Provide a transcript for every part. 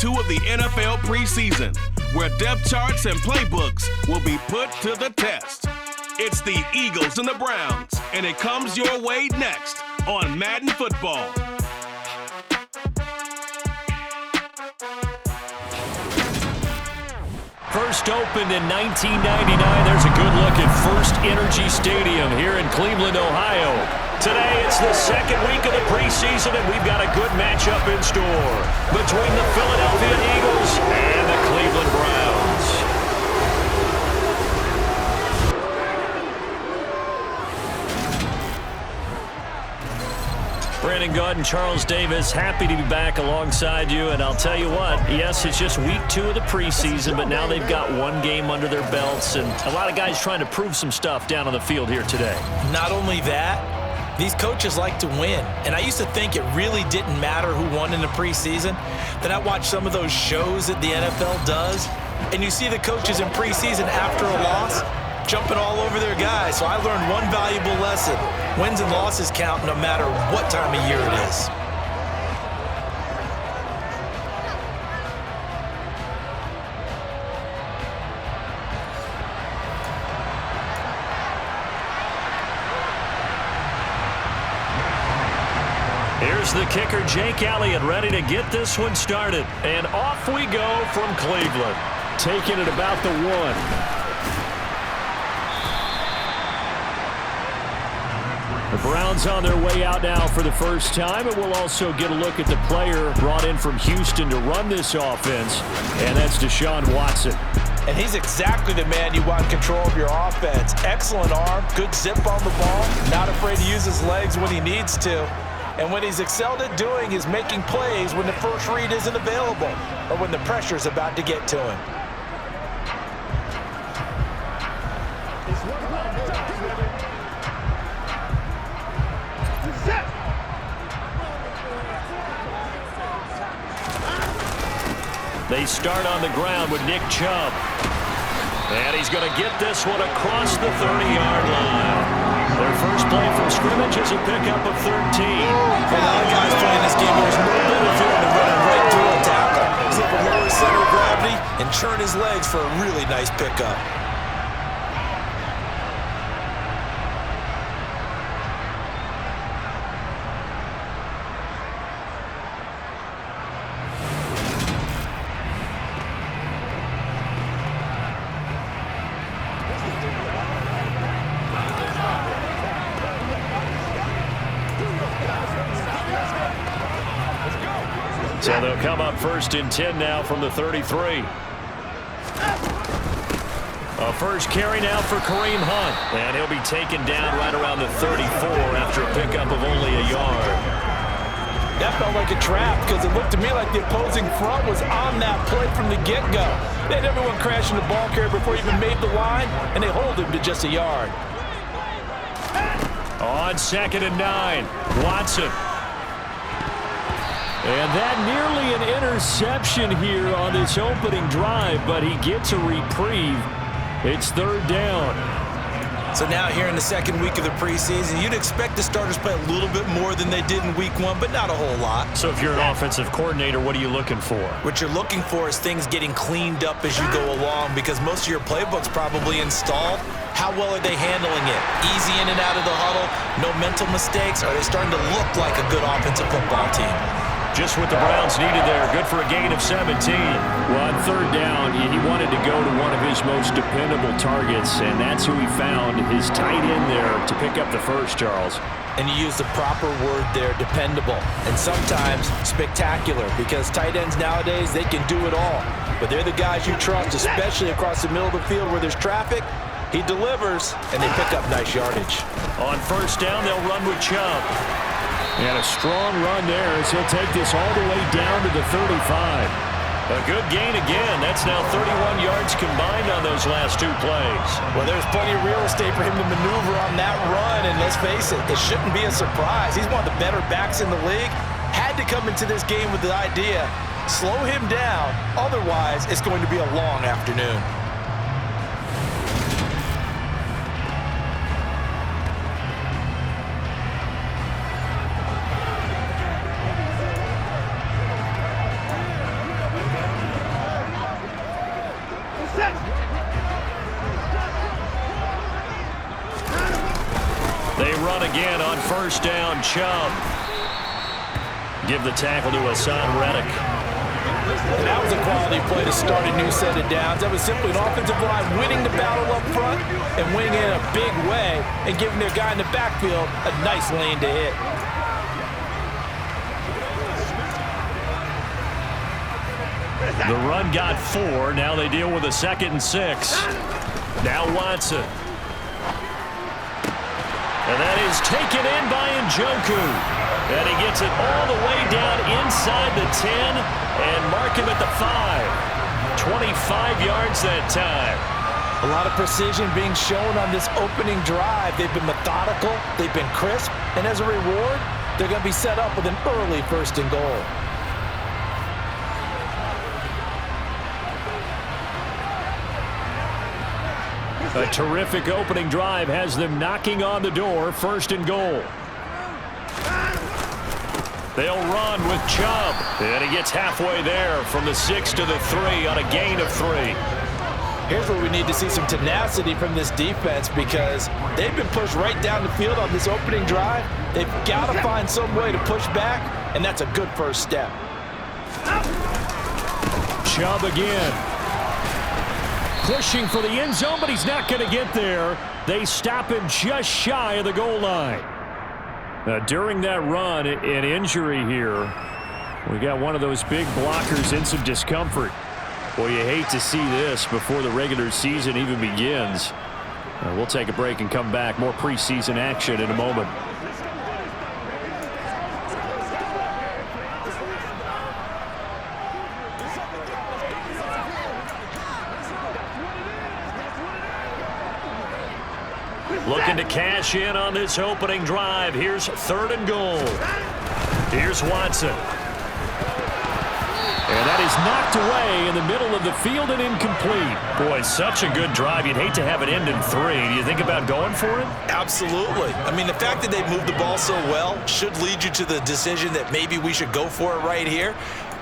2 of the NFL preseason, where depth charts and playbooks will be put to the test. It's the Eagles and the Browns, and it comes your way next on Madden Football. First opened in 1999. There's a good look at First Energy Stadium here in Cleveland, Ohio. Today, it's the second week of the preseason, and we've got a good matchup in store between the Philadelphia Eagles and the Cleveland Browns. Brandon Gaud and Charles Davis, happy to be back alongside you. And I'll tell you what, yes, it's just week 2 of the preseason, but now they've got one game under their belts, and a lot of guys trying to prove some stuff down on the field here today. Not only that, these coaches like to win. And I used to think it really didn't matter who won in the preseason. Then I watched some of those shows that the NFL does, and you see the coaches in preseason after a loss jumping all over their guys. So I learned one valuable lesson. Wins and losses count no matter what time of year it is. Here's the kicker, Jake Elliott, ready to get this one started. And off we go from Cleveland. Taking it about the 1. The Browns on their way out now for the first time, and we'll also get a look at the player brought in from Houston to run this offense, and that's Deshaun Watson. And he's exactly the man you want control of your offense. Excellent arm, good zip on the ball, not afraid to use his legs when he needs to. And what he's excelled at doing is making plays when the first read isn't available or when the pressure's about to get to him. They start on the ground with Nick Chubb. And he's going to get this one across the 30-yard line. Their first play from scrimmage is a pickup of 13. For a lot of guys playing this game, there's no better feeling than running right through a tackle. He's able to lower his center of gravity and churn his legs for a really nice pickup. So they'll come up first and 10 now from the 33. A first carry now for Kareem Hunt. And he'll be taken down right around the 34 after a pickup of only a yard. That felt like a trap because it looked to me like the opposing front was on that play from the get-go. They had everyone crashing the ball carrier before he even made the line, and they hold him to just a yard. On 2nd and 9, Watson. And that nearly an interception here on this opening drive, but he gets a reprieve. It's 3rd down. So now here in the second week of the preseason, you'd expect the starters play a little bit more than they did in week 1, but not a whole lot. So if you're an offensive coordinator, what are you looking for? What you're looking for is things getting cleaned up as you go along, because most of your playbook's probably installed. How well are they handling it? Easy in and out of the huddle, no mental mistakes? Are they starting to look like a good offensive football team? Just what the Browns needed there. Good for a gain of 17. Well, on 3rd down, he wanted to go to one of his most dependable targets, and that's who he found, his tight end there, to pick up the first, Charles. And you use the proper word there, dependable, and sometimes spectacular, because tight ends nowadays, they can do it all. But they're the guys you trust, especially across the middle of the field where there's traffic. He delivers, and they pick up nice yardage. On 1st down, they'll run with Chubb. And a strong run there as he'll take this all the way down to the 35. A good gain again. That's now 31 yards combined on those last 2 plays. Well, there's plenty of real estate for him to maneuver on that run, and let's face it, it shouldn't be a surprise. He's one of the better backs in the league. Had to come into this game with the idea, slow him down, otherwise it's going to be a long afternoon. They run again on first down. Chubb. Give the tackle to Hassan Reddick. And that was a quality play to start a new set of downs. That was simply an offensive line winning the battle up front and winning in a big way and giving their guy in the backfield a nice lane to hit. The run got 4. Now they deal with a 2nd and 6. Now Watson. And that is taken in by Njoku. And he gets it all the way down inside the 10 and mark him at the 5. 25 yards that time. A lot of precision being shown on this opening drive. They've been methodical. They've been crisp. And as a reward, they're going to be set up with an early 1st and goal. A terrific opening drive has them knocking on the door. 1st and goal. They'll run with Chubb. And he gets halfway there from the 6 to the 3 on a gain of 3. Here's where we need to see some tenacity from this defense because they've been pushed right down the field on this opening drive. They've got to find some way to push back, and that's a good first step. Chubb again. Pushing for the end zone, but he's not going to get there. They stop him just shy of the goal line. During that run, an injury here. We got one of those big blockers in some discomfort. Boy, you hate to see this before the regular season even begins. We'll take a break and come back. More preseason action in a moment. Looking to cash in on this opening drive. Here's 3rd and goal. Here's Watson. And that is knocked away in the middle of the field and incomplete. Boy, such a good drive. You'd hate to have it end in 3. Do you think about going for it? Absolutely. I mean, the fact that they moved the ball so well should lead you to the decision that maybe we should go for it right here.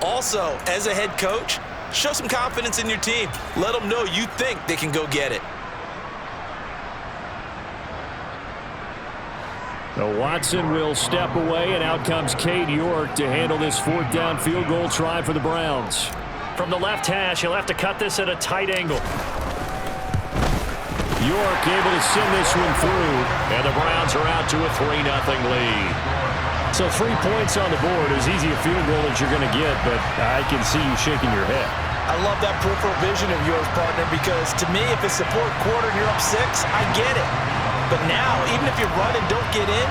Also, as a head coach, show some confidence in your team. Let them know you think they can go get it. Watson will step away, and out comes Cade York to handle this 4th down field goal try for the Browns. From the left hash, he'll have to cut this at a tight angle. York able to send this one through, and the Browns are out to a 3-0 lead. So 3 points on the board, as easy a field goal as you're going to get, but I can see you shaking your head. I love that peripheral vision of yours, partner, because to me, if it's the 4th quarter and you're up 6, I get it. But now, even if you run and don't get in,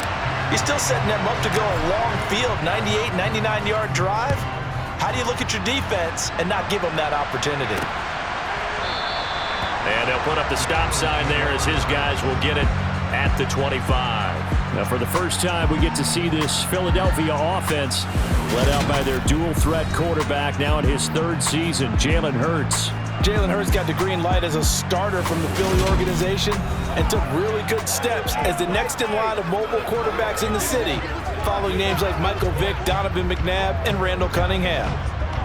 you're still setting them up to go a long field, 98, 99-yard drive. How do you look at your defense and not give them that opportunity? And they'll put up the stop sign there as his guys will get it at the 25. Now, for the first time, we get to see this Philadelphia offense led out by their dual-threat quarterback now in his 3rd season, Jalen Hurts. Jalen Hurts got the green light as a starter from the Philly organization and took really good steps as the next in line of mobile quarterbacks in the city, following names like Michael Vick, Donovan McNabb, and Randall Cunningham.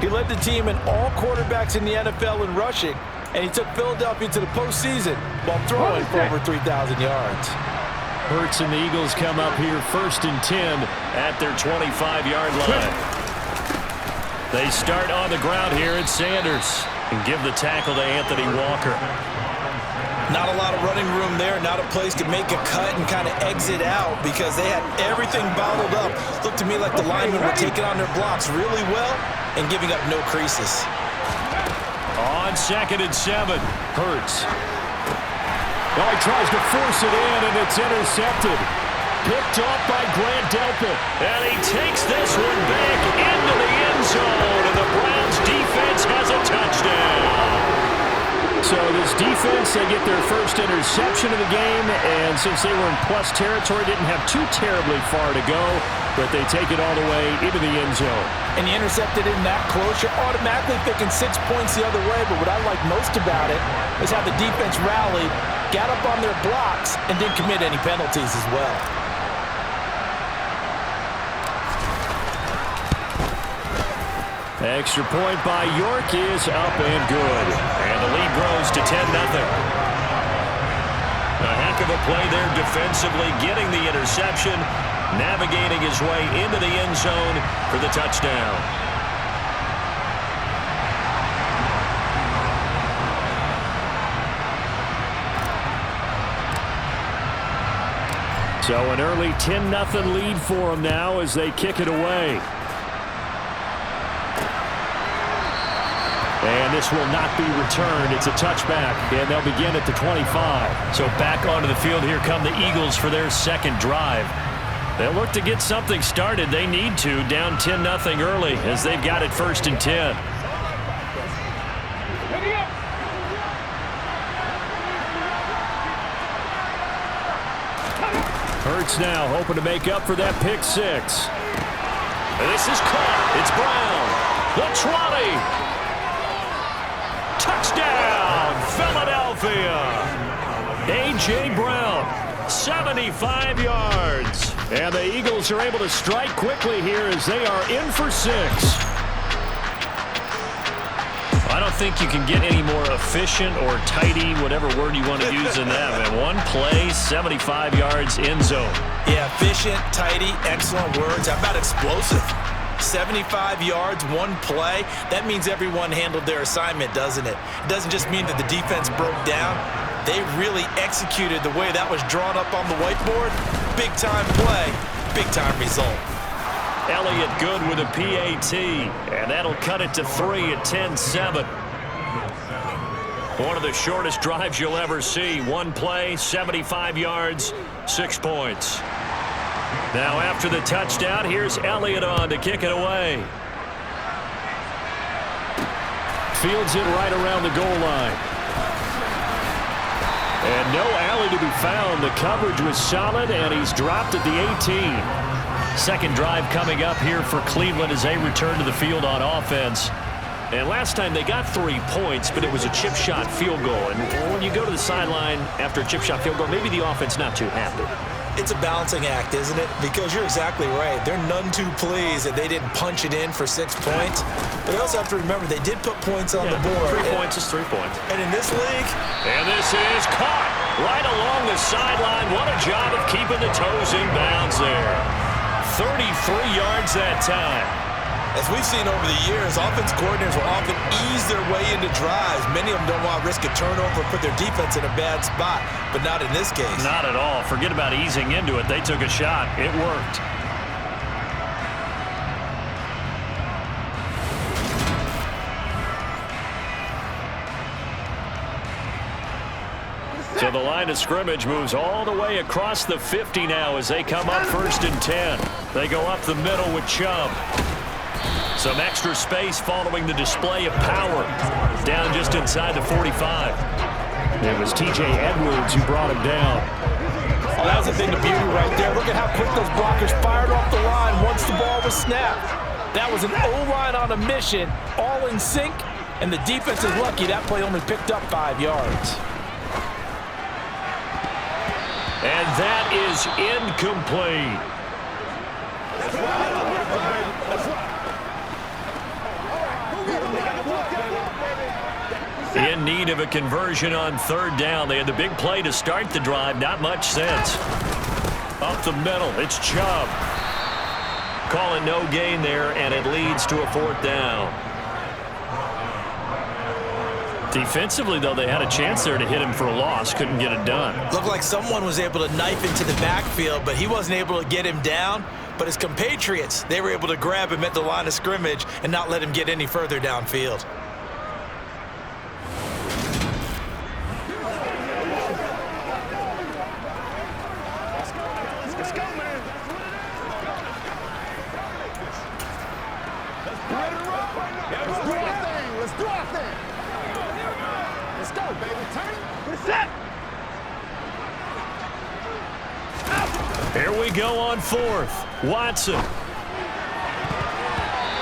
He led the team in all quarterbacks in the NFL in rushing, and he took Philadelphia to the postseason while throwing for over 3,000 yards. Hurts and the Eagles come up here 1st and 10 at their 25-yard line. They start on the ground here at Sanders and give the tackle to Anthony Walker. Not a lot of running room there, not a place to make a cut and kind of exit out because they had everything bottled up. Looked to me like the linemen were taking on their blocks really well and giving up no creases. On 2nd and 7, Hurts. Oh, he tries to force it in, and it's intercepted. Picked off by Grant Delpit. And he takes this one back into the end zone, and the Browns defense has a touchdown. So this defense, they get their first interception of the game, and since they were in plus territory, didn't have too terribly far to go, but they take it all the way into the end zone. And you intercepted in that close, you're automatically thinking 6 points the other way, but what I like most about it is how the defense rallied, got up on their blocks, and didn't commit any penalties as well. Extra point by York is up and good. And the lead grows to 10-0. A Heck of a play there defensively, getting the interception, navigating his way into the end zone for the touchdown. So an early 10-0 lead for them now as they kick it away. And this will not be returned. It's a touchback, and they'll begin at the 25. So back onto the field, here come the Eagles for their second drive. They'll look to get something started. They need to, down 10-0 early as they've got it 1st and 10. Hurts now, hoping to make up for that pick six. This is caught. It's Brown. The 20. Touchdown, Philadelphia. A.J. Brown, 75 yards. And the Eagles are able to strike quickly here as they are in for 6. I don't think you can get any more efficient or tidy, whatever word you want to use in that. And one play, 75 yards, end zone. Yeah, efficient, tidy, excellent words. How about explosive? 75 yards, one play. That means everyone handled their assignment, doesn't it? It doesn't just mean that the defense broke down. They really executed the way that was drawn up on the whiteboard. Big-time play, big-time result. Elliott good with a PAT, and that'll cut it to 3 at 10-7. One of the shortest drives you'll ever see. One play, 75 yards, 6 points. Now after the touchdown, here's Elliott on to kick it away. Fields it right around the goal line. And no alley to be found. The coverage was solid, and he's dropped at the 18. Second drive coming up here for Cleveland as they return to the field on offense. And last time they got 3 points, but it was a chip shot field goal. And when you go to the sideline after a chip shot field goal, maybe the offense not too happy. It's a balancing act, isn't it? Because you're exactly right. They're none too pleased that they didn't punch it in for 6 points. But they also have to remember they did put points on the board. 3 points is 3 points. And in this league... And this is caught right along the sideline. What a job of keeping the toes in bounds there. 33 yards that time. As we've seen over the years, offense coordinators will often ease their way into drives. Many of them don't want to risk a turnover or put their defense in a bad spot, but not in this case. Not at all. Forget about easing into it. They took a shot. It worked. So the line of scrimmage moves all the way across the 50 now as they come up 1st and 10. They go up the middle with Chubb. Some extra space following the display of power. Down just inside the 45. It was T.J. Edwards who brought him down. Oh, that was a thing of beauty right there. Look at how quick those blockers fired off the line once the ball was snapped. That was an O-line on a mission, all in sync, and the defense is lucky that play only picked up 5 yards. And that is incomplete. In need of a conversion on 3rd down. They had the big play to start the drive. Not much sense. Up the middle, it's Chubb. Calling no gain there, and it leads to a 4th down. Defensively, though, they had a chance there to hit him for a loss. Couldn't get it done. Looked like someone was able to knife into the backfield, but he wasn't able to get him down. But his compatriots, they were able to grab him at the line of scrimmage and not let him get any further downfield. Here we go on 4th. Watson.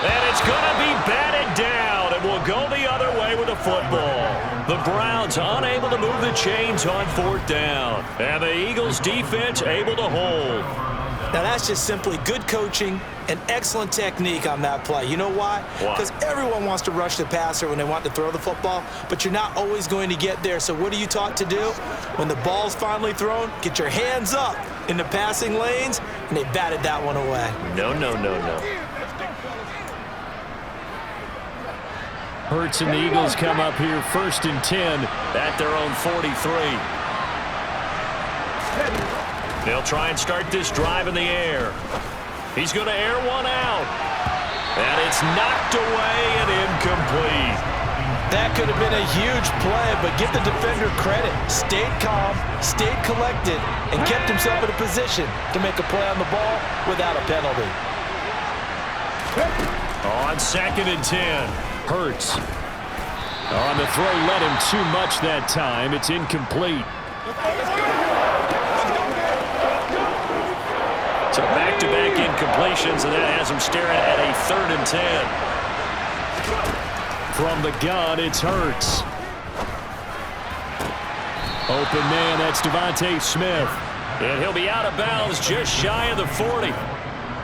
And it's going to be batted down, and we'll go the other way with the football. The Browns unable to move the chains on 4th down. And the Eagles defense able to hold. Now, that's just simply good coaching and excellent technique on that play. You know why? Because everyone wants to rush the passer when they want to throw the football, but you're not always going to get there. So what are you taught to do? When the ball's finally thrown, get your hands up in the passing lanes, and they batted that one away. No. Hurts and the Eagles come up here 1st and 10 at their own 43. They'll try and start this drive in the air. He's going to air one out. And it's knocked away and incomplete. That could have been a huge play, but give the defender credit. Stayed calm, stayed collected, and kept himself in a position to make a play on the ball without a penalty. On 2nd and 10, Hurts. On the throw, led him too much that time. It's incomplete. So back-to-back incompletions, and that has him staring at a 3rd and 10. From the gun, it's Hurts. Open man, that's Devontae Smith. And he'll be out of bounds just shy of the 40.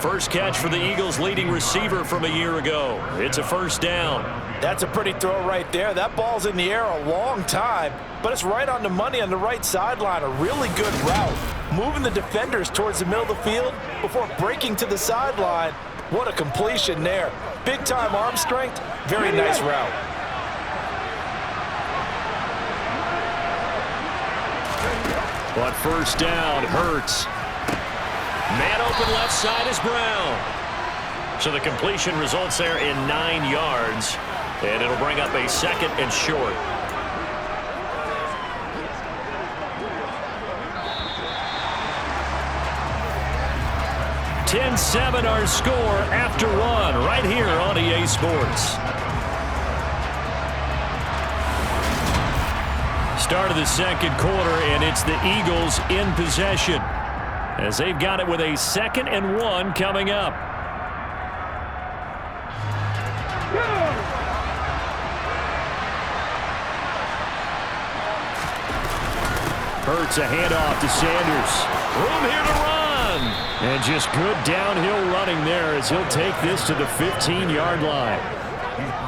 First catch for the Eagles' leading receiver from a year ago. It's a 1st down. That's a pretty throw right there. That ball's in the air a long time, but it's right on the money on the right sideline. A really good route. Moving the defenders towards the middle of the field before breaking to the sideline. What a completion there. Big-time arm strength. Very nice route. But 1st down, Hurts. Man open left side is Brown. So the completion results there in 9 yards. And it'll bring up a 2nd and short. (10-7) our score after 1 right here on EA Sports. Start of the 2nd quarter, and it's the Eagles in possession as they've got it with a 2nd and 1 coming up. Hurts a handoff to Sanders. Room here to run. And just good downhill running there as he'll take this to the 15-yard line.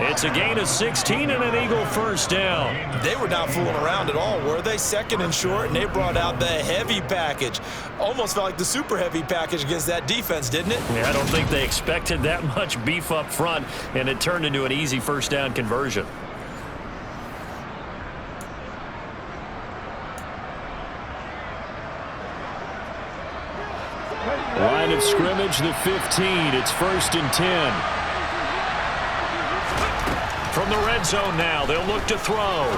It's a gain of 16 and an Eagle 1st down. They were not fooling around at all, were they? 2nd and short, and they brought out the heavy package. Almost felt like the super heavy package against that defense, didn't it? Yeah, I don't think they expected that much beef up front, and it turned into an easy 1st down conversion. Line of scrimmage, the 15. It's 1st and 10. From the red zone now, they'll look to throw.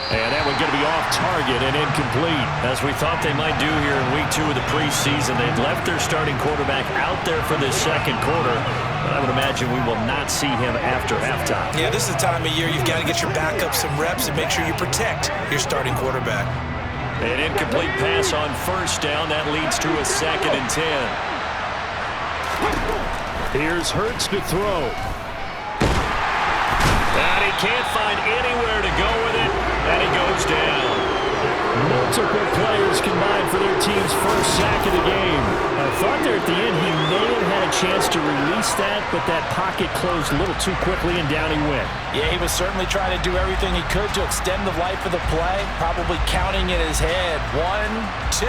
And that one's going to be off target and incomplete. As we thought they might do here in week 2 of the preseason, they've left their starting quarterback out there for this 2nd quarter. But I would imagine we will not see him after halftime. Yeah, this is the time of year you've got to get your backup some reps and make sure you protect your starting quarterback. An incomplete pass on 1st down. That leads to a 2nd and 10. Here's Hurts to throw. And he can't find anywhere to go with it, and he goes down. Multiple players combined for their team's 1st sack of the game. I thought there at the end he may have had a chance to release that, but that pocket closed a little too quickly, and down he went. Yeah, he was certainly trying to do everything he could to extend the life of the play, probably counting in his head 1, 2,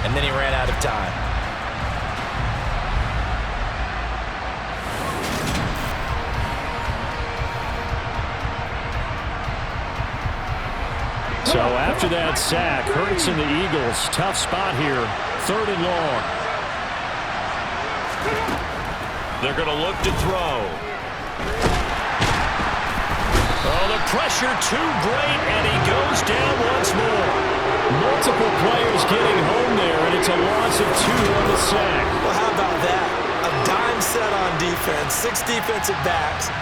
and then he ran out of time. So after that sack, Hurts and the Eagles, tough spot here, 3rd and long. They're going to look to throw. Oh, the pressure too great, and he goes down once more. Multiple players getting home there, and it's a loss of 2 on the sack. Well, how about that? A dime set on defense, 6 defensive backs.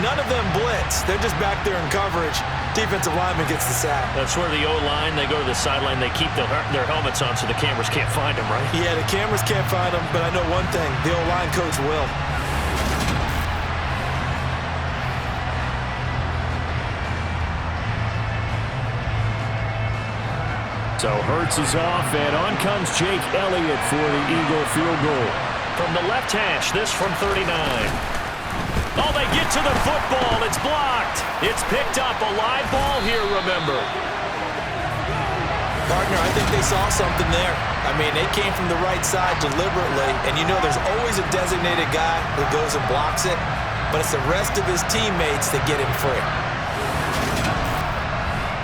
None of them blitz. They're just back there in coverage. Defensive lineman gets the sack. That's where the O-line, they go to the sideline, they keep their helmets on so the cameras can't find them, right? Yeah, the cameras can't find them, but I know one thing. The O-line coach will. So Hurts is off, and on comes Jake Elliott for the Eagle field goal. From the left hash, this from 39. Oh, they get to the football. It's blocked. It's picked up. A live ball here, remember. Partner, I think they saw something there. I mean, they came from the right side deliberately, and you know there's always a designated guy who goes and blocks it, but it's the rest of his teammates that get him free.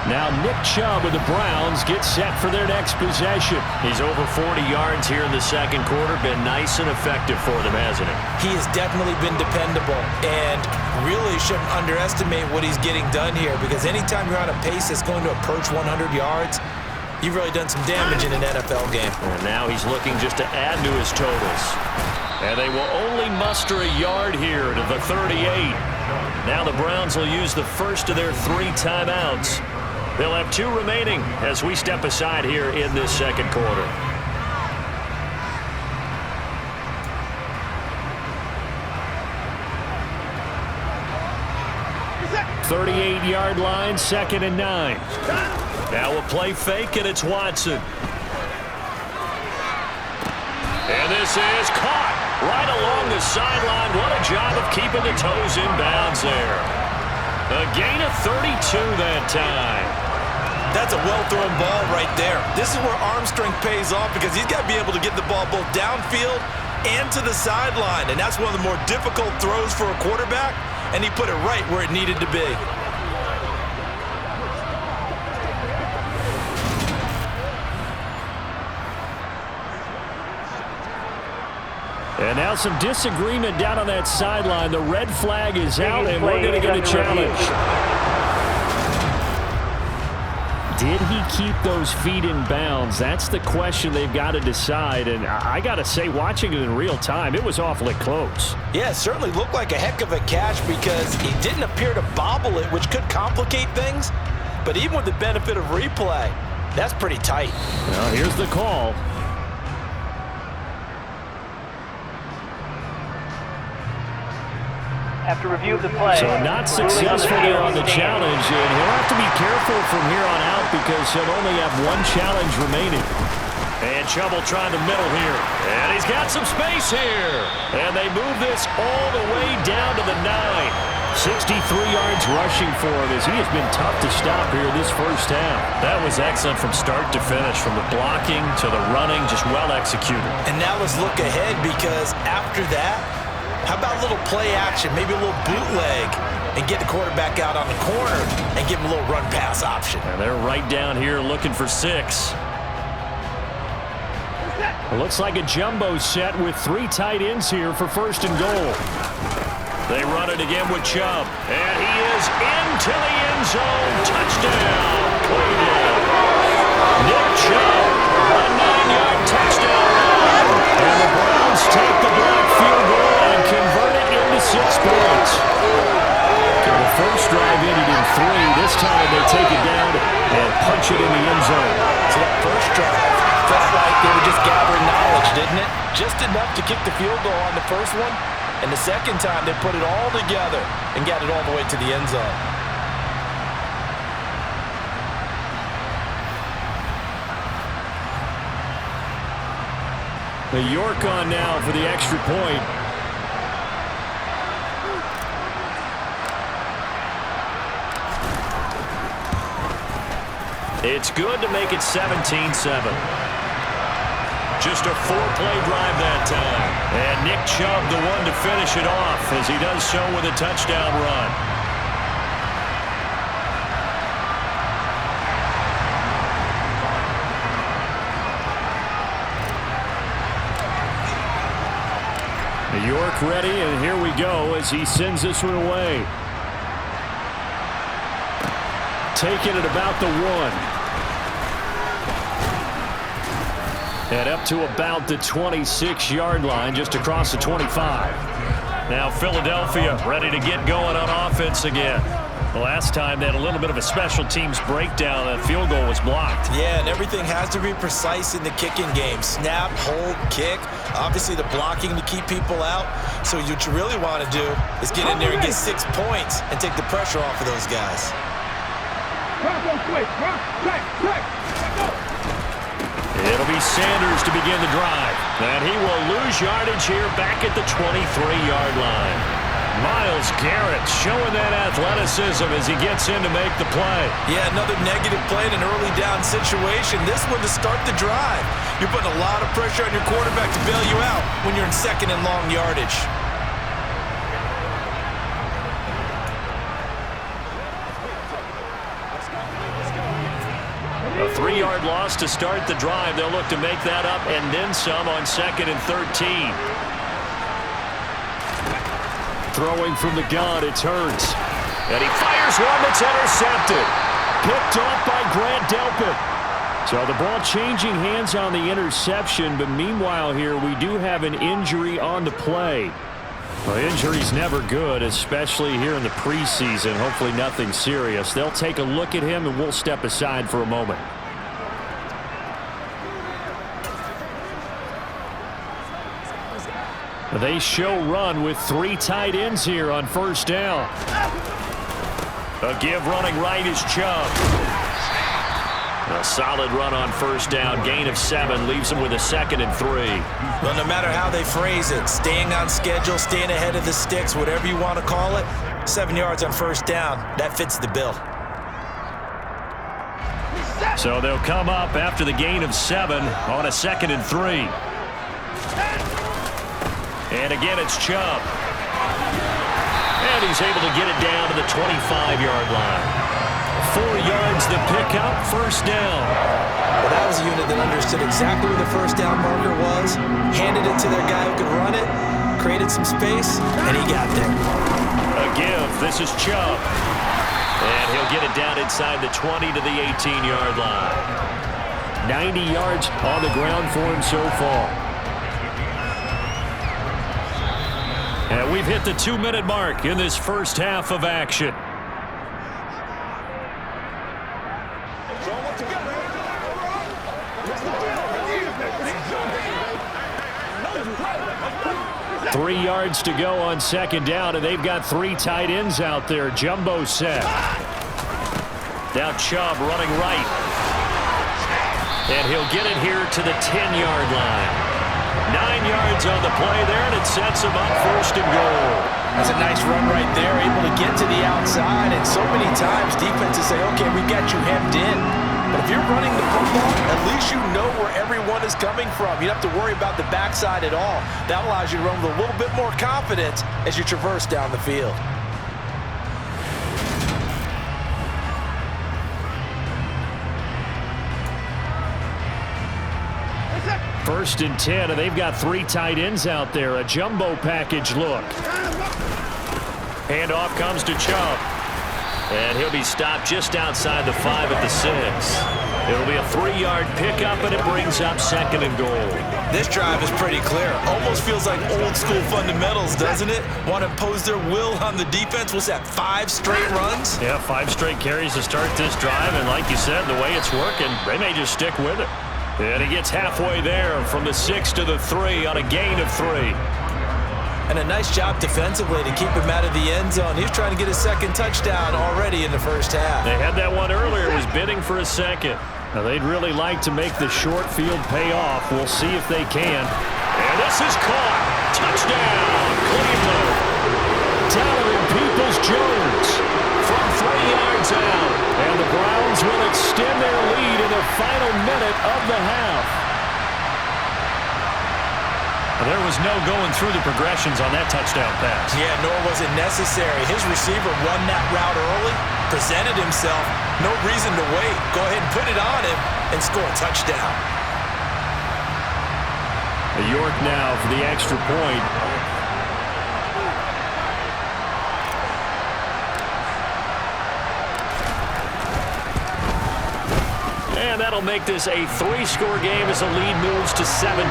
Now Nick Chubb of the Browns gets set for their next possession. He's over 40 yards here in the second quarter. Been nice and effective for them, hasn't he? He has definitely been dependable, and really shouldn't underestimate what he's getting done here, because anytime you're on a pace that's going to approach 100 yards, you've really done some damage in an NFL game. And now he's looking just to add to his totals. And they will only muster a yard here to the 38. Now the Browns will use the first of their 3 timeouts. They'll have 2 remaining as we step aside here in this second quarter. "38-yard line, 2nd and 9. Now a play fake, and it's Watson. And this is caught right along the sideline. What a job of keeping the toes in bounds there. A gain of 32 that time. That's a well-thrown ball right there. This is where arm strength pays off, because he's got to be able to get the ball both downfield and to the sideline. And that's one of the more difficult throws for a quarterback, and he put it right where it needed to be. And now some disagreement down on that sideline. The red flag is out, and we're going to get a challenge. Did he keep those feet in bounds? That's the question they've got to decide. And I got to say, watching it in real time, it was awfully close. Yeah, it certainly looked like a heck of a catch, because he didn't appear to bobble it, which could complicate things. But even with the benefit of replay, that's pretty tight. Well, here's the call. After review of the play. So not successful there on the challenge, and he'll have to be careful from here on out, because he'll only have 1 challenge remaining. And Chubb will try the middle here. And he's got some space here. And they move this all the way down to the 9. 63 yards rushing for him, as he has been tough to stop here this first half. That was excellent from start to finish, from the blocking to the running, just well executed. And now let's look ahead, because after that, how about a little play action, maybe a little bootleg, and get the quarterback out on the corner and give him a little run-pass option. And they're right down here looking for 6. It looks like a jumbo set with 3 tight ends here for 1st and goal. They run it again with Chubb, and he is into the end zone. Touchdown, Cleveland. Nick Chubb, a 9-yard touchdown run. And the Browns take the block field goal and convert it into 6 points. Okay, the first drive ended in 3. This time they take it down and punch it in the end zone. So that first drive felt like they were just gathering knowledge, didn't it? Just enough to kick the field goal on the first one. And the second time, they put it all together and got it all the way to the end zone. The York on now for the extra point. It's good to make it 17-7. Just a 4-play drive that time. And Nick Chubb, the one to finish it off, as he does so with a touchdown run. New York ready, and here we go as he sends this one away. Taking it about the 1. And up to about the 26-yard line, just across the 25. Now Philadelphia ready to get going on offense again. The last time they had a little bit of a special teams breakdown. That field goal was blocked. Yeah, and everything has to be precise in the kicking game. Snap, hold, kick. Obviously the blocking to keep people out. So what you really want to do is get in there and get 6 points and take the pressure off of those guys. It'll be Sanders to begin the drive. And he will lose yardage here back at the 23-yard line. Myles Garrett showing that athleticism as he gets in to make the play. Yeah, another negative play in an early down situation. This one to start the drive. You're putting a lot of pressure on your quarterback to bail you out when you're in second and long yardage. A 3-yard loss to start the drive. They'll look to make that up and then some on 2nd and 13. Throwing from the gun, it's Hurts. And he fires one that's intercepted. Picked off by Grant Delpit. So the ball changing hands on the interception, but meanwhile here we do have an injury on the play. Well, injury's never good, especially here in the preseason. Hopefully nothing serious. They'll take a look at him and we'll step aside for a moment. They show run with 3 tight ends here on first down. A give running right is Chubb. A solid run on first down. Gain of 7 leaves him with a 2nd and 3. Well, no matter how they phrase it, staying on schedule, staying ahead of the sticks, whatever you want to call it, 7 yards on first down, that fits the bill. So they'll come up after the gain of 7 on a 2nd and 3. And again, it's Chubb. And he's able to get it down to the 25-yard line. 4 yards the pickup, first down. Well, that was a unit that understood exactly where the first down marker was, handed it to their guy who could run it, created some space, and he got there. A give. This is Chubb. And he'll get it down inside the 20 to the 18-yard line. 90 yards on the ground for him so far. And we've hit the 2-minute mark in this first half of action. Three yards to go on second down, and they've got 3 tight ends out there. Jumbo set. Now Chubb running right. And he'll get it here to the 10-yard line. 9 yards on the play there, and it sets him up first and goal. That's a nice run right there, able to get to the outside, and so many times defenses say, okay, we got you hemmed in. But if you're running the football, at least you know where everyone is coming from. You don't have to worry about the backside at all. That allows you to run with a little bit more confidence as you traverse down the field. First and 10, and they've got 3 tight ends out there. A jumbo package look. Handoff comes to Chubb. And he'll be stopped just outside the 5 at the 6. It'll be a 3-yard pickup, and it brings up 2nd and goal. This drive is pretty clear. Almost feels like old school fundamentals, doesn't it? Want to impose their will on the defense. What's that, 5 straight runs? Yeah, 5 straight carries to start this drive, and like you said, the way it's working, they may just stick with it. And he gets halfway there from the 6 to the 3 on a gain of 3. And a nice job defensively to keep him out of the end zone. He's trying to get his 2nd touchdown already in the first half. They had that one earlier. It was bidding for a 2nd. Now, they'd really like to make the short field pay off. We'll see if they can. And this is caught. Touchdown, Cleveland. Donovan Peoples-Jones from 3 yards out. And the Browns will extend their lead in the final minute of the half. There was no going through the progressions on that touchdown pass. Yeah, nor was it necessary. His receiver won that route early, presented himself. No reason to wait. Go ahead and put it on him and score a touchdown. York now for the extra point. And that'll make this a 3-score game as the lead moves to 17.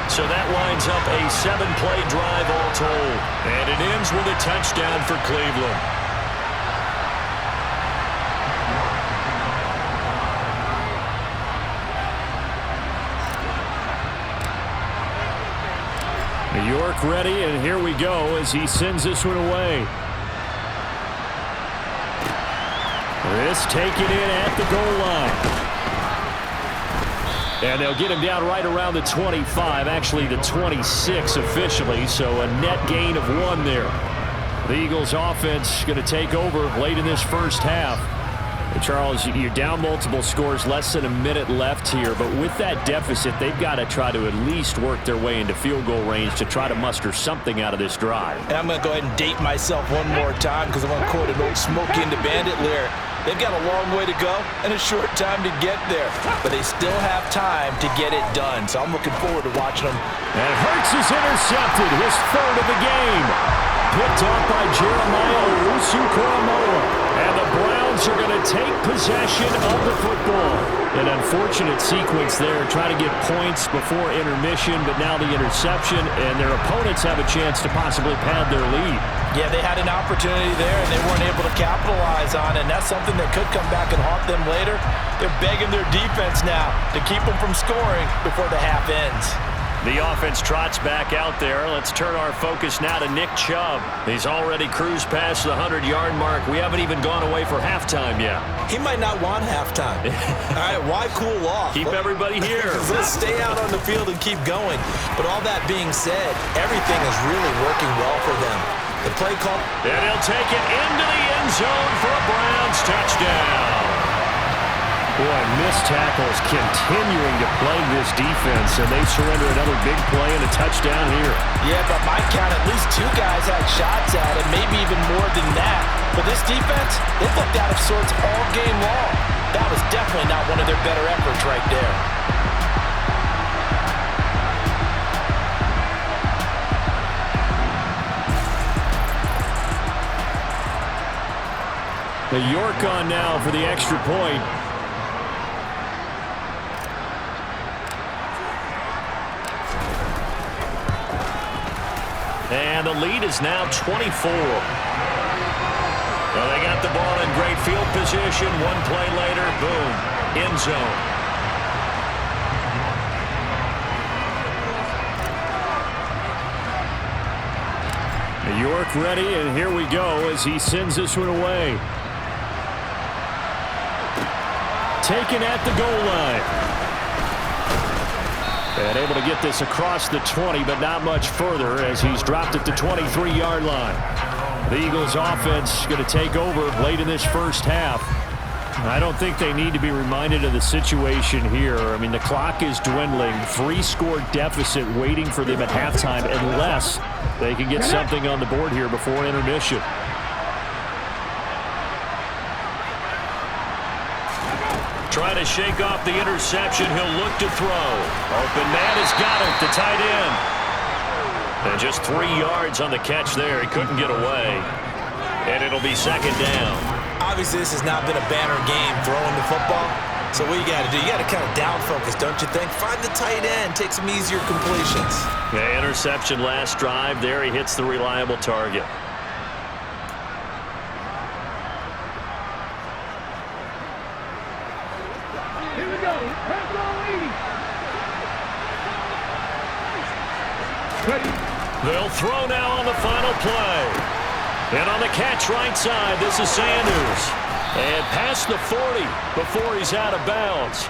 So that winds up a 7-play drive all told. And it ends with a touchdown for Cleveland. York ready, and here we go as he sends this one away. This taken in at the goal line. And they'll get him down right around the 25, actually the 26 officially, so a net gain of 1 there. The Eagles offense going to take over late in this first half. And Charles, you're down multiple scores, less than a minute left here, but with that deficit, they've got to try to at least work their way into field goal range to try to muster something out of this drive. And I'm going to go ahead and date myself one more time because I'm going to quote an old Smokey and the Bandit lyric. They've got a long way to go and a short time to get there, but they still have time to get it done. So I'm looking forward to watching them. And Hurts is intercepted, his 3rd of the game. Picked off by Jeremiah Owusu-Koramoah. And the Browns are going to take possession of the football. An unfortunate sequence there, trying to get points before intermission, but now the interception, and their opponents have a chance to possibly pad their lead. Yeah, they had an opportunity there, and they weren't able to capitalize on it, and that's something that could come back and haunt them later. They're begging their defense now to keep them from scoring before the half ends. The offense trots back out there. Let's turn our focus now to Nick Chubb. He's already cruised past the 100-yard mark. We haven't even gone away for halftime yet. He might not want halftime. All right, why cool off? Keep everybody here. Let's stay out on the field and keep going. But all that being said, everything is really working well for them. The play call. And he'll take it into the end zone for a Browns touchdown. Boy, missed tackles continuing to plague this defense, and they surrender another big play and a touchdown here. Yeah, but my count, at least 2 guys had shots at it, maybe even more than that. But this defense, they looked out of sorts all game long. That was definitely not one of their better efforts right there. The York on now for the extra point. And the lead is now 24. Well, they got the ball in great field position. 1 play later, boom, end zone. York ready, and here we go as he sends this one away. Taken at the goal line. And able to get this across the 20, but not much further as he's dropped at the 23-yard line. The Eagles offense going to take over late in this first half. I don't think they need to be reminded of the situation here. I mean, the clock is dwindling. 3-score deficit waiting for them at halftime unless they can get something on the board here before intermission. Trying to shake off the interception. He'll look to throw. Open man has got it, the tight end. And just 3 yards on the catch there. He couldn't get away. And it'll be second down. Obviously, this has not been a banner game throwing the football. So what you got to do, you got to kind of down focus, don't you think? Find the tight end, take some easier completions. Yeah, interception last drive. There he hits the reliable target. Here we go. Ready. They'll throw now on the final play. And on the catch right side, this is Sanders. And past the 40 before he's out of bounds.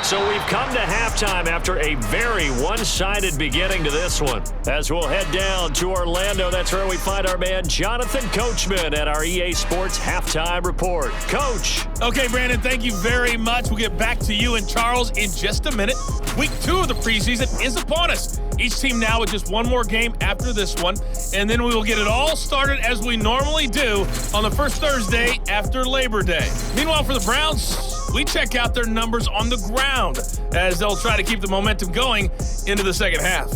So we've come to halftime after a very one-sided beginning to this one. As we'll head down to Orlando, that's where we find our man Jonathan Coachman at our EA Sports Halftime Report. Coach. Okay, Brandon, thank you very much. We'll get back to you and Charles in just a minute. Week 2 of the preseason is upon us. Each team now with just one more game after this one, and then we will get it all started as we normally do on the first Thursday after Labor Day. Meanwhile, for the Browns, we check out their numbers on the ground as they'll try to keep the momentum going into the second half.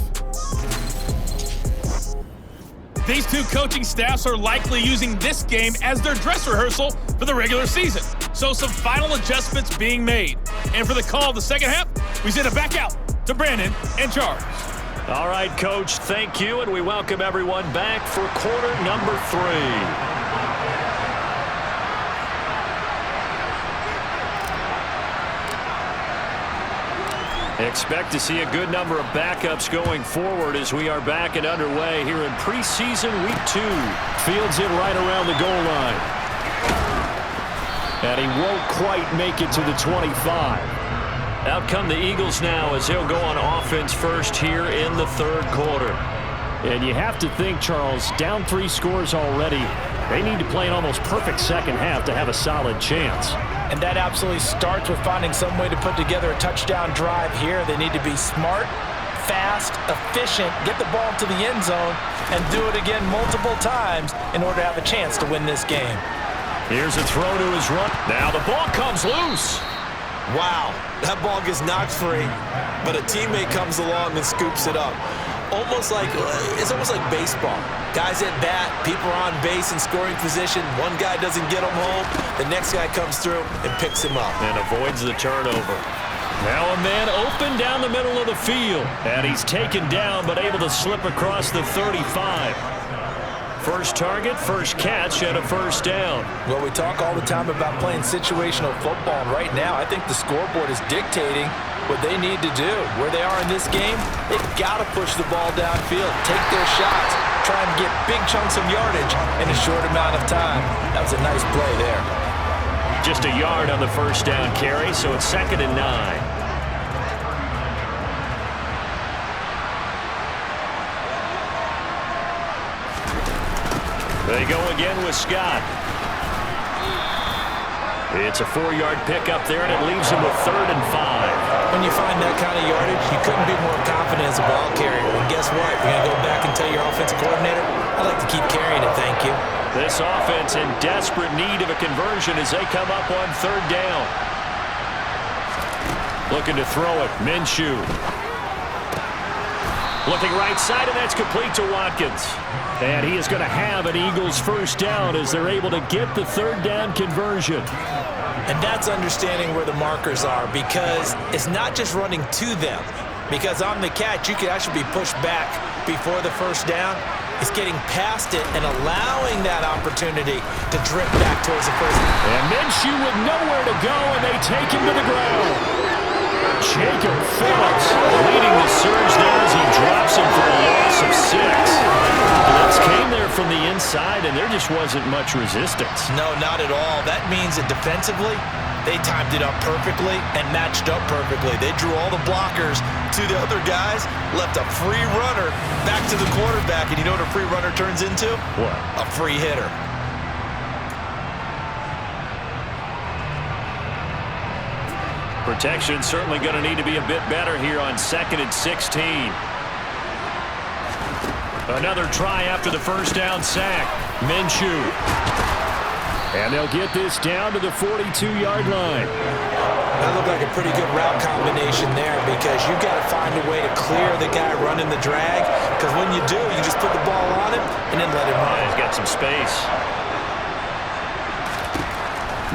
These 2 coaching staffs are likely using this game as their dress rehearsal for the regular season. So some final adjustments being made. And for the call of the second half, we send it back out to Brandon and Charles. All right, Coach, thank you, and we welcome everyone back for quarter number 3. Expect to see a good number of backups going forward as we are back and underway here in preseason week 2. Fields it right around the goal line. And he won't quite make it to the 25. Out come the Eagles now as they'll go on offense first here in the third quarter. And you have to think, Charles, down 3 scores already. They need to play an almost perfect second half to have a solid chance. And that absolutely starts with finding some way to put together a touchdown drive here. They need to be smart, fast, efficient, get the ball to the end zone, and do it again multiple times in order to have a chance to win this game. Here's a throw to his run. Now the ball comes loose. Wow, that ball gets knocked free, but a teammate comes along and scoops it up. It's almost like baseball. Guys at bat, people are on base in scoring position. One guy doesn't get him home. The next guy comes through and picks him up. And avoids the turnover. Now a man open down the middle of the field. And he's taken down but able to slip across the 35. First target, first catch, and a first down. Well, we talk all the time about playing situational football, and right now I think the scoreboard is dictating what they need to do. Where they are in this game, they've got to push the ball downfield, take their shots, try and get big chunks of yardage in a short amount of time. That was a nice play there. Just a yard on the first down carry, so it's 2nd and 9. They go again with Scott. It's a 4-yard pickup there, and it leaves him with 3rd and 5. When you find that kind of yardage, you couldn't be more confident as a ball carrier. And guess what? You're going to go back and tell your offensive coordinator, I'd like to keep carrying it, thank you. This offense in desperate need of a conversion as they come up on 3rd down. Looking to throw it, Minshew. Looking right side, and that's complete to Watkins. And he is going to have an Eagles first down as they're able to get the 3rd down conversion. And that's understanding where the markers are, because it's not just running to them. Because on the catch, you could actually be pushed back before the first down. It's getting past it and allowing that opportunity to drift back towards the first. And Minshew with nowhere to go, and they take him to the ground. Jacob Phillips leading the surge there as he drops him for a loss of 6. Blitz came there from the inside, and there just wasn't much resistance. No, not at all. That means that defensively, they timed it up perfectly and matched up perfectly. They drew all the blockers to the other guys, left a free runner back to the quarterback, and you know what a free runner turns into? What? A free hitter. Protection certainly going to need to be a bit better here on 2nd and 16. Another try after the first down sack. Minshew. And they'll get this down to the 42-yard line. That looked like a pretty good route combination there, because you've got to find a way to clear the guy running the drag, because when you do, you just put the ball on him and then let him run. He's got some space.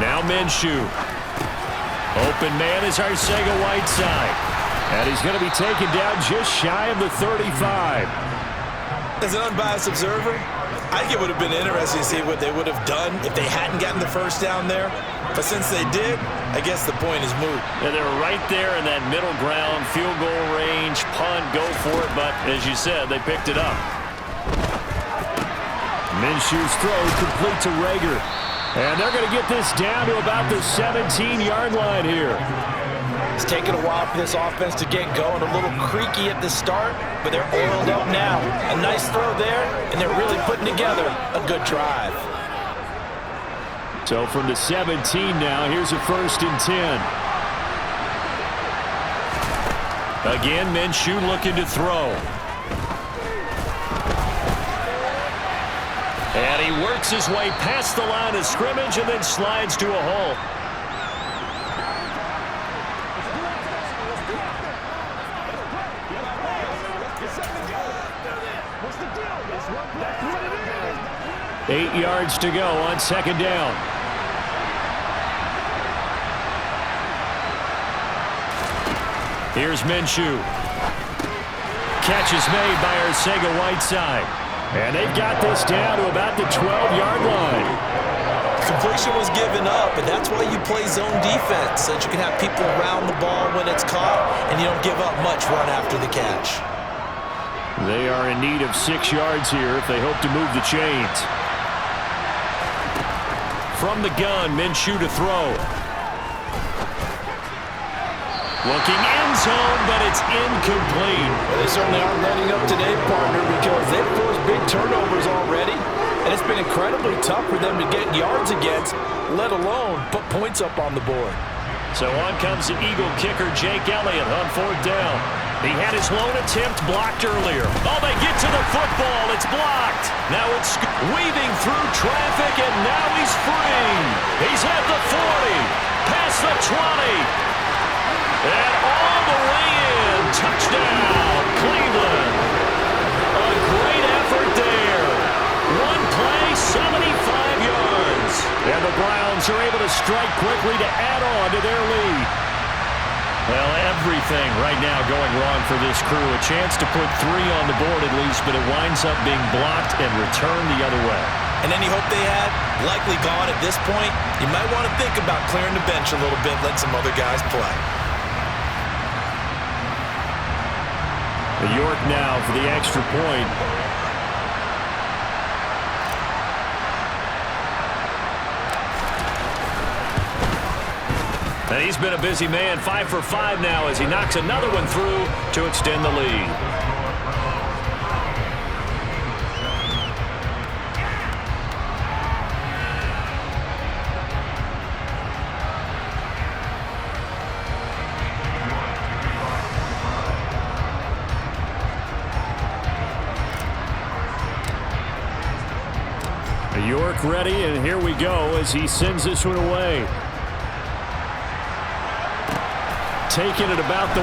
Now Minshew. Open man is Arcega-Whiteside. And he's going to be taken down just shy of the 35. As an unbiased observer, I think it would have been interesting to see what they would have done if they hadn't gotten the first down there. But since they did, I guess the point is moot. Yeah, they're right there in that middle ground, field goal range, punt, go for it. But as you said, they picked it up. Minshew's throw complete to Rager. And they're going to get this down to about the 17-yard line here. It's taken a while for this offense to get going. A little creaky at the start, but they're oiled up now. A nice throw there, and they're really putting together a good drive. So from the 17 now, here's a 1st and 10. Again, Minshew looking to throw. And he works his way past the line of scrimmage and then slides to a halt. Eight yards to go on 2nd down. Here's Minshew. Catch is made by Arcega-Whiteside. And they've got this down to about the 12-yard line. Completion was given up, but that's why you play zone defense, so that you can have people around the ball when it's caught, and you don't give up much run after the catch. They are in need of 6 yards here if they hope to move the chains. From the gun, Minshew to throw. Looking end zone, but it's incomplete. Well, they certainly aren't letting up today, partner, because they've forced big turnovers already, and it's been incredibly tough for them to get yards against, let alone put points up on the board. So on comes the Eagle kicker, Jake Elliott, on 4th down. He had his lone attempt blocked earlier. Oh, they get to the football. It's blocked. Now it's weaving through traffic, and now he's free. He's at the 40, past the 20. And all the way in. Touchdown, Cleveland. A great effort there. One play, 75 yards. And the Browns are able to strike quickly to add on to their lead. Well, everything right now going wrong for this crew. A chance to put 3 on the board at least, but it winds up being blocked and returned the other way. And any hope they had, likely gone at this point. You might want to think about clearing the bench a little bit, let some other guys play. York now for the extra point. And he's been a busy man, 5 for 5 now as he knocks another one through to extend the lead. York ready, and here we go as he sends this one away. Taking it about the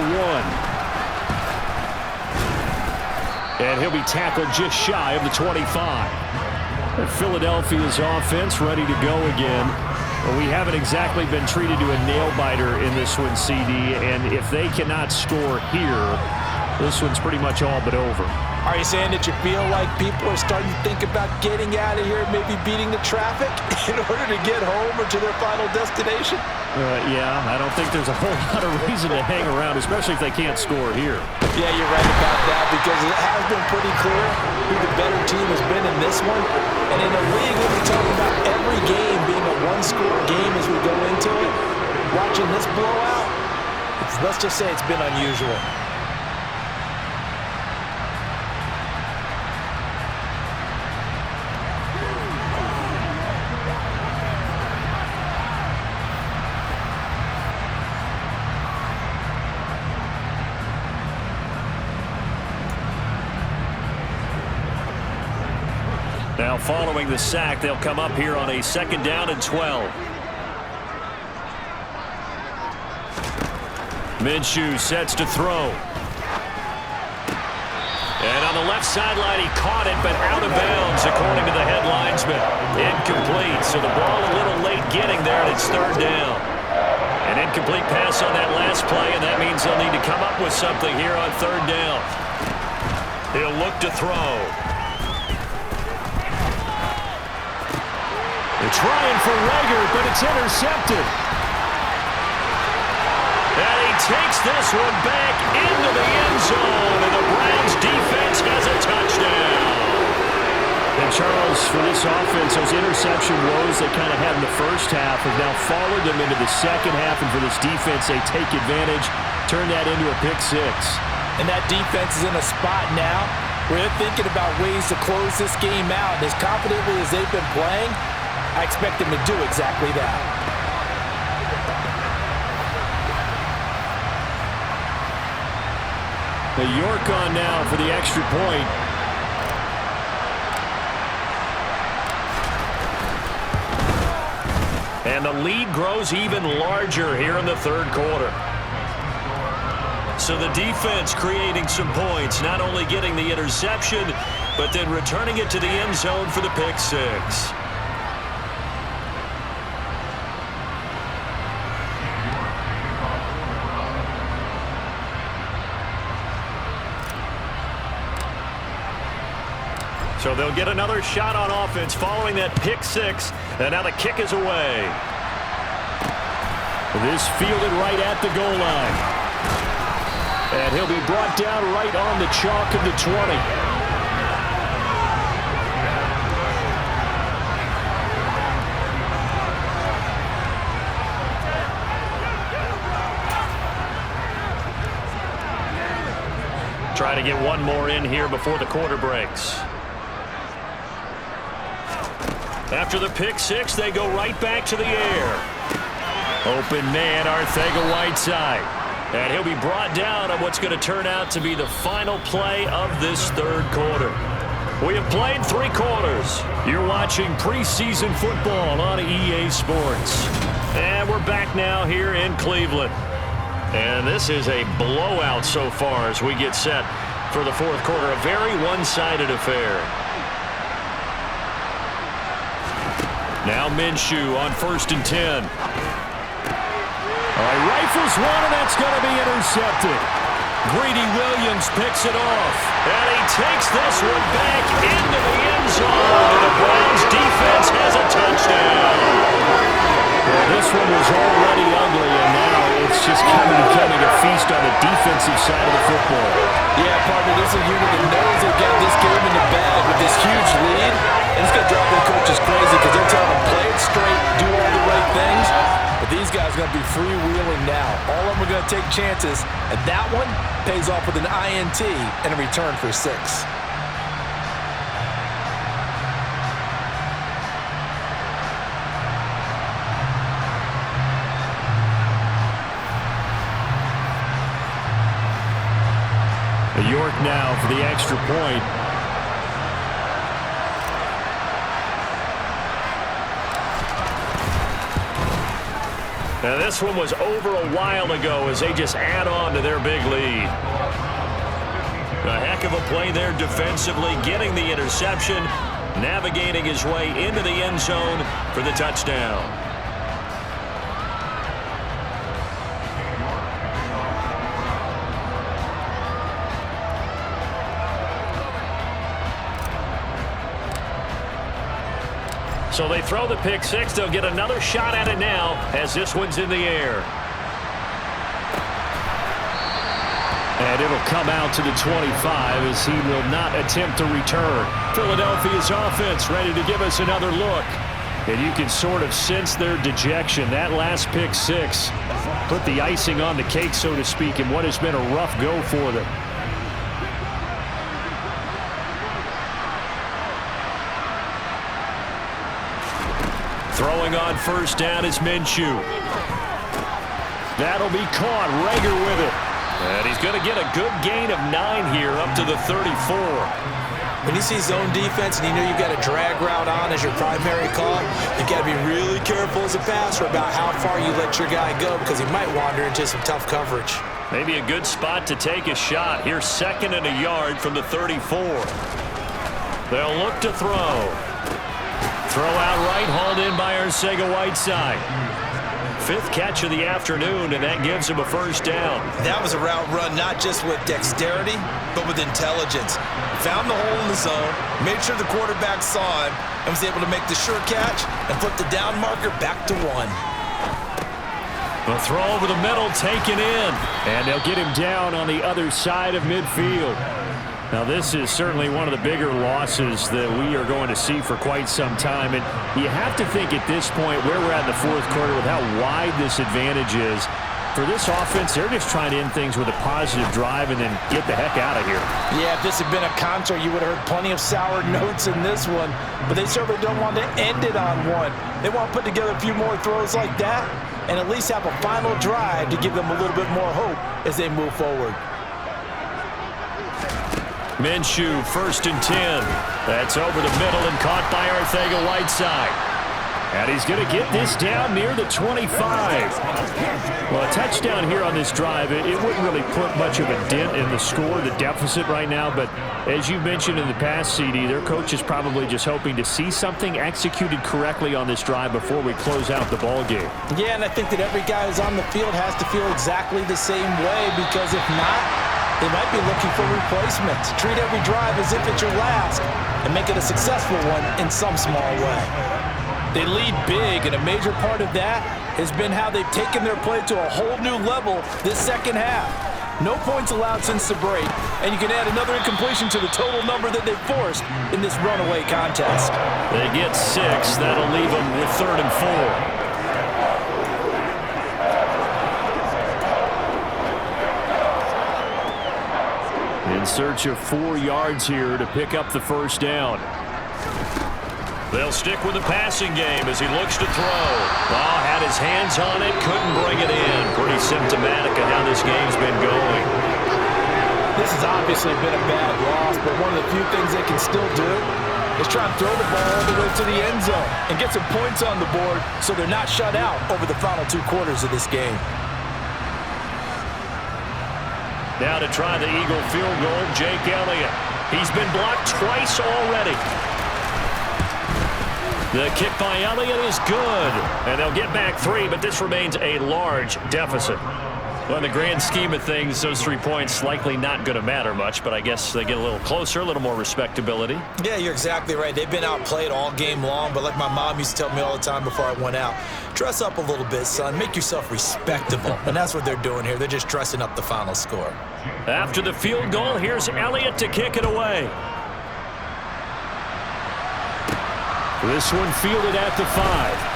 1. And he'll be tackled just shy of the 25. And Philadelphia's offense ready to go again. But we haven't exactly been treated to a nail-biter in this one, CD. And if they cannot score here, this one's pretty much all but over. Are you saying that you feel like people are starting to think about getting out of here, maybe beating the traffic in order to get home or to their final destination? Yeah, I don't think there's a whole lot of reason to hang around, especially if they can't score here. Yeah, you're right about that, because it has been pretty clear who the better team has been in this one. And in a league where we talk about every game being a one-score game as we go into it, watching this blowout, let's just say it's been unusual. Now following the sack, they'll come up here on a 2nd down and 12. Minshew sets to throw. And on the left sideline, he caught it, but out of bounds, according to the head linesman. Incomplete, so the ball a little late getting there, and it's 3rd down. An incomplete pass on that last play, and that means they'll need to come up with something here on 3rd down. He'll look to throw. They're trying for Rager, but it's intercepted. And he takes this one back into the end zone, and the Browns defense has a touchdown. And Charles, for this offense, those interception woes they kind of had in the first half have now followed them into the second half, and for this defense, they take advantage, turn that into a pick 6. And that defense is in a spot now where they're thinking about ways to close this game out. And as confidently as they've been playing, I expect them to do exactly that. The York on now for the extra point. And the lead grows even larger here in the 3rd quarter. So the defense creating some points, not only getting the interception, but then returning it to the end zone for the pick 6. So they'll get another shot on offense following that pick 6. And now the kick is away. This fielded right at the goal line. And he'll be brought down right on the chalk of the 20. Try to get one more in here before the quarter breaks. After the pick six, they go right back to the air. Open man, Arcega-Whiteside. And he'll be brought down on what's going to turn out to be the final play of this third quarter. We have played 3 quarters. You're watching preseason football on EA Sports. And we're back now here in Cleveland. And this is a blowout so far as we get set for the fourth quarter. A very one-sided affair. Now Minshew on 1st and 10. All right, rifles one, and that's going to be intercepted. Greedy Williams picks it off. And he takes this one back into the end zone. And the Browns defense has a touchdown. Well, this one was already ugly, and now it's just kind of becoming a feast on the defensive side of the football. Yeah, partner, this is a unit that knows they've got this game in the bag with this huge lead. And it's going to drive their coaches crazy because they're telling them play it straight, do all the right things. But these guys are going to be freewheeling now. All of them are going to take chances, and that one pays off with an INT and a return for 6. York now for the extra point. Now this one was over a while ago as they just add on to their big lead. A heck of a play there defensively, getting the interception, navigating his way into the end zone for the touchdown. So they throw the pick six. They'll get another shot at it now as this one's in the air. And it'll come out to the 25 as he will not attempt to return. Philadelphia's offense ready to give us another look. And you can sort of sense their dejection. That last pick six put the icing on the cake, so to speak, in what has been a rough go for them. Throwing on 1st down is Minshew. That'll be caught. Rager with it. And he's going to get a good gain of 9 here up to the 34. When you see zone defense and you know you've got a drag route on as your primary call, you've got to be really careful as a passer about how far you let your guy go because he might wander into some tough coverage. Maybe a good spot to take a shot. Here's 2nd and a yard from the 34. They'll look to throw. Throw out right, hauled in by Arcega-Whiteside. 5th catch of the afternoon, and that gives him a 1st down. That was a route run not just with dexterity, but with intelligence. Found the hole in the zone, made sure the quarterback saw him, and was able to make the sure catch and flip the down marker back to 1. A throw over the middle, taken in. And they'll get him down on the other side of midfield. Now, this is certainly one of the bigger losses that we are going to see for quite some time. And you have to think at this point where we're at in the fourth quarter with how wide this advantage is. For this offense, they're just trying to end things with a positive drive and then get the heck out of here. Yeah, if this had been a concert, you would have heard plenty of sour notes in this one. But they certainly don't want to end it on one. They want to put together a few more throws like that and at least have a final drive to give them a little bit more hope as they move forward. Minshew, 1st and 10. That's over the middle and caught by Arcega-Whiteside. And he's going to get this down near the 25. Well, a touchdown here on this drive, it wouldn't really put much of a dent in the score, the deficit right now. But as you mentioned in the past, CD, their coach is probably just hoping to see something executed correctly on this drive before we close out the ball game. Yeah, and I think that every guy who's on the field has to feel exactly the same way, because if not, they might be looking for replacements. Treat every drive as if it's your last and make it a successful one in some small way. They lead big, and a major part of that has been how they've taken their play to a whole new level this second half. No points allowed since the break, and you can add another incompletion to the total number that they've forced in this runaway contest. They get 6. That'll leave them with 3rd and 4. In search of 4 yards here to pick up the first down. They'll stick with the passing game as he looks to throw. Oh, had his hands on it, couldn't bring it in. Pretty symptomatic of how this game's been going. This has obviously been a bad loss, but one of the few things they can still do is try and throw the ball all the way to the end zone and get some points on the board so they're not shut out over the final 2 quarters of this game. Now to try the Eagle field goal, Jake Elliott. He's been blocked twice already. The kick by Elliott is good. And they'll get back 3, but this remains a large deficit. Well, in the grand scheme of things, those 3 points likely not going to matter much, but I guess they get a little closer, a little more respectability. Yeah, you're exactly right. They've been outplayed all game long, but like my mom used to tell me all the time before I went out, dress up a little bit, son. Make yourself respectable. And that's what they're doing here. They're just dressing up the final score. After the field goal, here's Elliott to kick it away. This one fielded at the 5.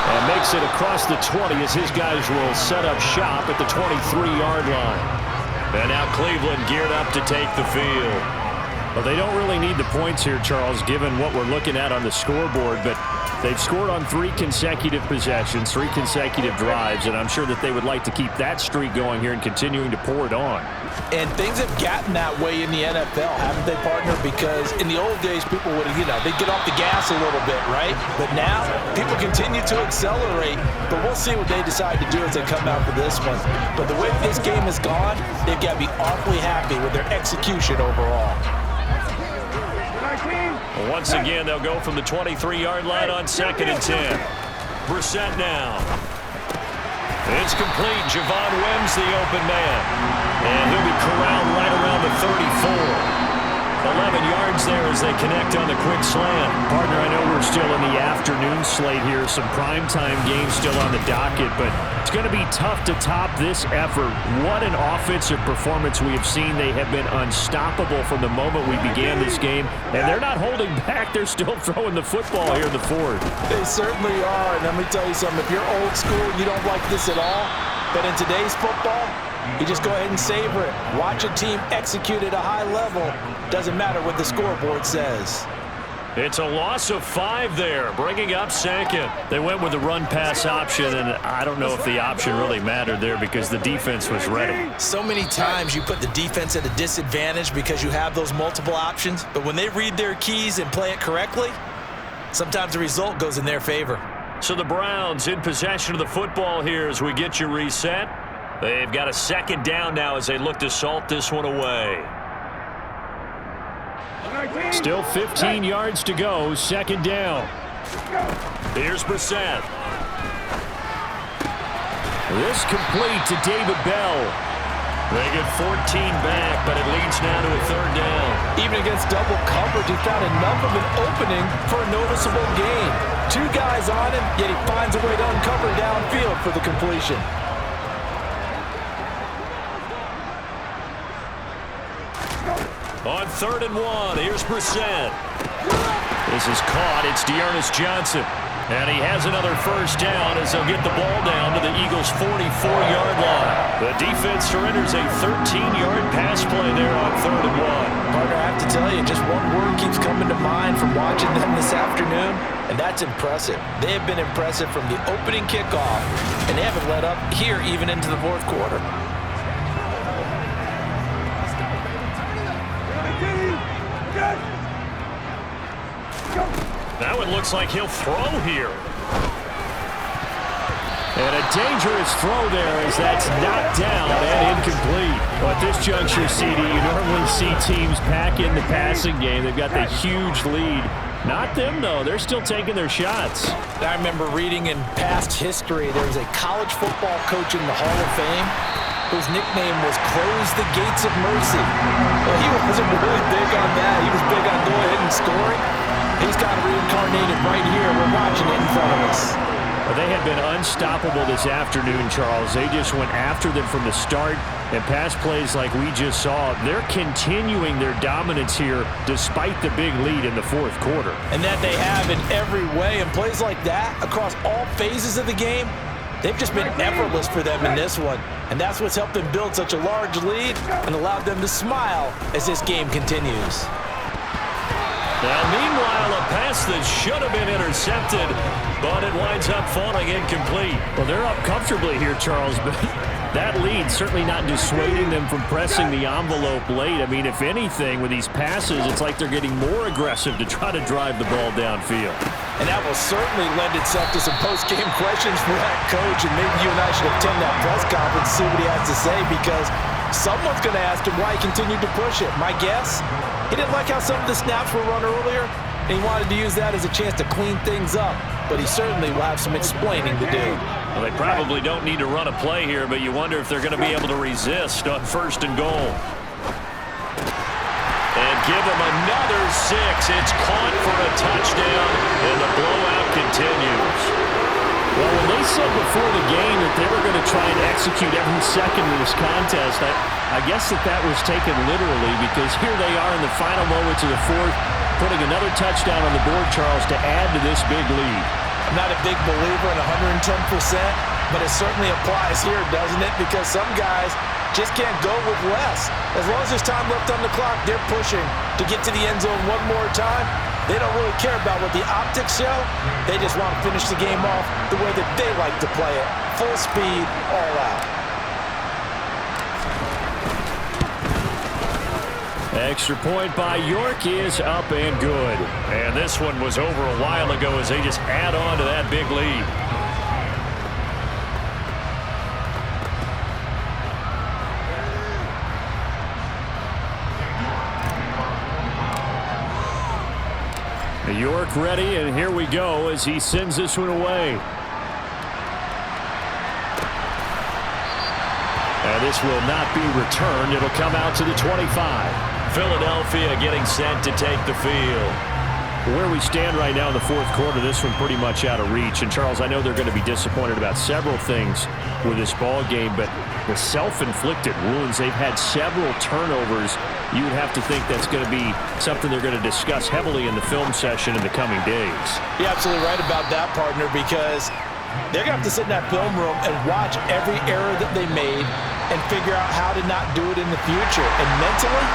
And makes it across the 20 as his guys will set up shop at the 23-yard line. And now Cleveland geared up to take the field. Well, they don't really need the points here, Charles, given what we're looking at on the scoreboard, but they've scored on 3 consecutive possessions, 3 consecutive drives, and I'm sure that they would like to keep that streak going here and continuing to pour it on. And things have gotten that way in the NFL, haven't they, partner? Because in the old days, people would, they'd get off the gas a little bit, right? But now, people continue to accelerate, but we'll see what they decide to do as they come out for this one. But the way this game has gone, they've got to be awfully happy with their execution overall. Once again, they'll go from the 23-yard line on 2nd and 10. Brissett now. It's complete. Javon Wims, the open man. And he'll be corralled right around the 34. 11 yards there as they connect on the quick slant. Partner, I know we're still in the afternoon slate here. Some primetime games still on the docket, but it's going to be tough to top this effort. What an offensive performance we have seen. They have been unstoppable from the moment we began this game, and they're not holding back. They're still throwing the football here in the 4th. They certainly are, and let me tell you something. If you're old school, you don't like this at all, but in today's football, you just go ahead and savor it. Watch a team execute at a high level. Doesn't matter what the scoreboard says. It's a loss of 5 there, bringing up 2nd. They went with the run-pass option, and I don't know if the option really mattered there because the defense was ready. So many times you put the defense at a disadvantage because you have those multiple options, but when they read their keys and play it correctly, sometimes the result goes in their favor. So the Browns in possession of the football here as we get you reset. They've got a 2nd down now as they look to salt this one away. Still 15 yards to go, 2nd down. Here's Brissett. This complete to David Bell. They get 14 back, but it leads now to a 3rd down. Even against double coverage, he found enough of an opening for a noticeable gain. 2 guys on him, yet he finds a way to uncover downfield for the completion. On 3rd and 1, here's Brissett. This is caught. It's Dearness Johnson. And he has another 1st down as they'll get the ball down to the Eagles' 44-yard line. The defense surrenders a 13-yard pass play there on 3rd and 1. Partner, I have to tell you, just one word keeps coming to mind from watching them this afternoon, and that's impressive. They have been impressive from the opening kickoff, and they haven't let up here even into the 4th quarter. That one looks like he'll throw here. And a dangerous throw there as that's knocked down and incomplete. Well, at this juncture, CD, you normally see teams pack in the passing game. They've got the huge lead. Not them, though. They're still taking their shots. I remember reading in past history, there was a college football coach in the Hall of Fame whose nickname was Close the Gates of Mercy. Well, he wasn't really big on that. He was big on go ahead and scoring. He's got it reincarnated right here. We're watching it in front of us. Well, they have been unstoppable this afternoon, Charles. They just went after them from the start, and pass plays like we just saw, they're continuing their dominance here despite the big lead in the 4th quarter. And that they have in every way, and plays like that across all phases of the game, they've just been effortless for them in this one. And that's what's helped them build such a large lead and allowed them to smile as this game continues. Now, meanwhile, a pass that should have been intercepted, but it winds up falling incomplete. Well, they're up comfortably here, Charles, but that lead certainly not dissuading them from pressing the envelope late. I mean, if anything, with these passes, it's like they're getting more aggressive to try to drive the ball downfield. And that will certainly lend itself to some post-game questions for that coach, and maybe you and I should attend that press conference and see what he has to say, because someone's going to ask him why he continued to push it. My guess, he didn't like how some of the snaps were run earlier, and he wanted to use that as a chance to clean things up, but he certainly will have some explaining to do. Well, they probably don't need to run a play here, but you wonder if they're going to be able to resist on 1st and goal. And give them another 6. It's caught for a touchdown, and the blowout continues. Well, when they said before the game that they were going to try and execute every second of this contest, I guess that was taken literally, because here they are in the final moments of the 4th, putting another touchdown on the board, Charles, to add to this big lead. I'm not a big believer in 110%, but it certainly applies here, doesn't it? Because some guys just can't go with less. As long as there's time left on the clock, they're pushing to get to the end zone one more time. They don't really care about what the optics show. They just want to finish the game off the way that they like to play it. Full speed, all out. Extra point by York is up and good. And this one was over a while ago as they just add on to that big lead. York ready, and here we go as he sends this one away. And this will not be returned. It'll come out to the 25. Philadelphia getting set to take the field. Where we stand right now in the 4th quarter, this one pretty much out of reach. And, Charles, I know they're going to be disappointed about several things with this ball game, but the self-inflicted wounds, they've had several turnovers. You would have to think that's going to be something they're going to discuss heavily in the film session in the coming days. You're absolutely right about that, partner, because they're going to have to sit in that film room and watch every error that they made and figure out how to not do it in the future. And mentally,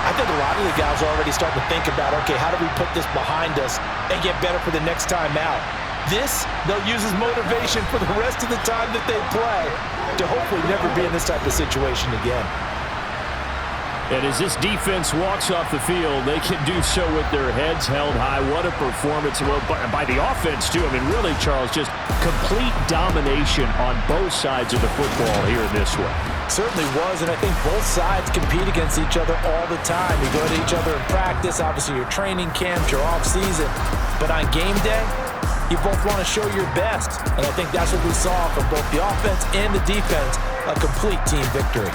I think a lot of the guys are already starting to think about, okay, how do we put this behind us and get better for the next time out? This, they'll use as motivation for the rest of the time that they play to hopefully never be in this type of situation again. And as this defense walks off the field, they can do so with their heads held high. What a performance by the offense, too. I mean, really, Charles, just complete domination on both sides of the football here in this one. Certainly was, and I think both sides compete against each other all the time. You go to each other in practice, obviously your training camps, your off-season. But on game day, you both want to show your best. And I think that's what we saw from both the offense and the defense, a complete team victory.